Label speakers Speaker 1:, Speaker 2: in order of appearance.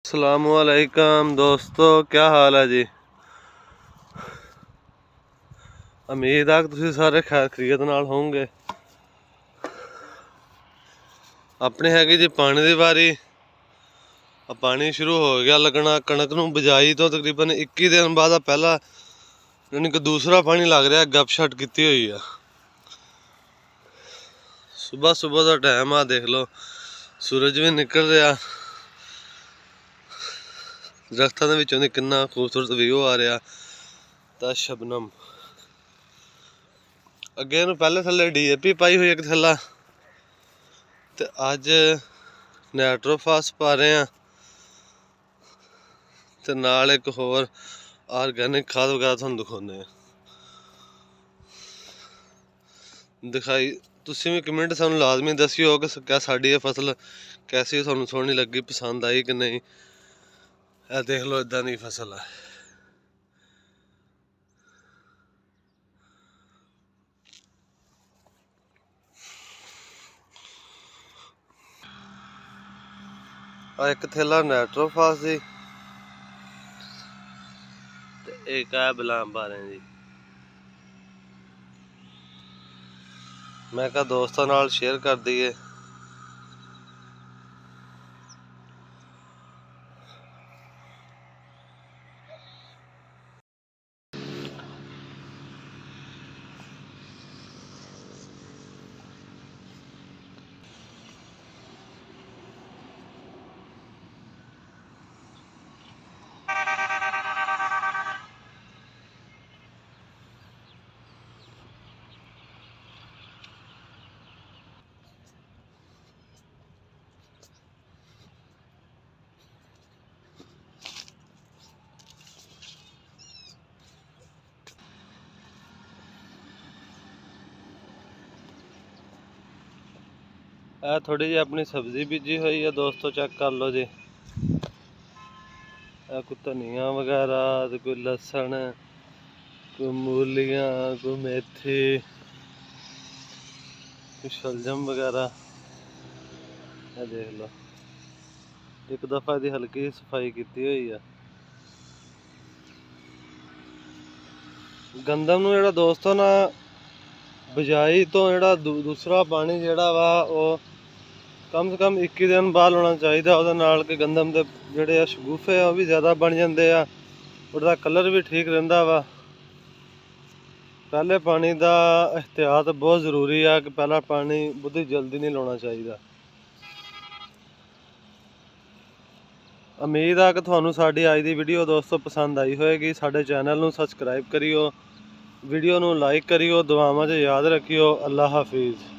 Speaker 1: अस्सलामुअलैकुम दोस्तों, क्या हाल है जी। उम्मीद है कि तुसीं सारे खैर खैरियत नाल होंगे। अपने हैगी जी पानी की बारी। पानी शुरू हो गया लगना। कणक नूं बिजाई तो तकरीबन 21 दिन बाद पहला यानी कि दूसरा पानी लग रहा। गपशट की हुई है। सुबह सुबह का टाइम आ, देख लो सूरज भी निकल रहा। दरख्तां दे विचों दी कितना खूबसूरत व्यू आ रहा। ता शबनम अगे नूं पहले थल्ले DAP पाई हुई एक थैला, ते अज नाइट्रोफास पा रहे हैं, ते नाल एक होर ऑर्गेनिक खाद वगैरह तुहानूं दिखाने दिखाई। तुसीं भी कमेंट सानूं लाजमी दस्सिओ कि क्या साडी ये फसल कैसी तुहानूं सोहनी लगी, पसंद आई कि नहीं। ਇਹ देख लो इदा की फसल है। एक थैला नाइट्रोफास जी, एक है बलाम पा रहे जी। मैं कहा दोस्तों नाल शेयर कर दईए। थोड़ी जी अपनी सब्जी बीजी हुई है दोस्तों, चेक कर लो जी। कोई धनिया वगैरह, कोई लसन, कोई मूलियां, कोई मेथी, कोई शलजम वगैरह। देख लो एक दफा दी हल्की सफाई की हुई है। गंदम नूं जिहड़ा दोस्तों ना बिजाई तो जिहड़ा दूसरा पानी जिहड़ा वा ओह कम से कम 21 दिन बाद होना चाहिए। ਉਹਦੇ ਨਾਲ कि गंदम के ਜਿਹੜੇ ਸ਼ਗੂਫੇ ਆ ਉਹ ਵੀ ਜ਼ਿਆਦਾ ਬਣ ਜਾਂਦੇ ਆ। ਉਹਦਾ कलर भी ठीक ਰਹਿੰਦਾ ਵਾ। पहले पानी का एहतियात बहुत जरूरी है कि पहला पानी बहुत जल्दी नहीं लाना चाहिए। उम्मीद है कि थानू साडी अज की वीडियो दोस्तों पसंद आई होएगी। साडे चैनल नू सबसक्राइब करियो, वीडियो नू लाइक करियो, दुआवां च याद रखियो। अल्लाह हाफिज़।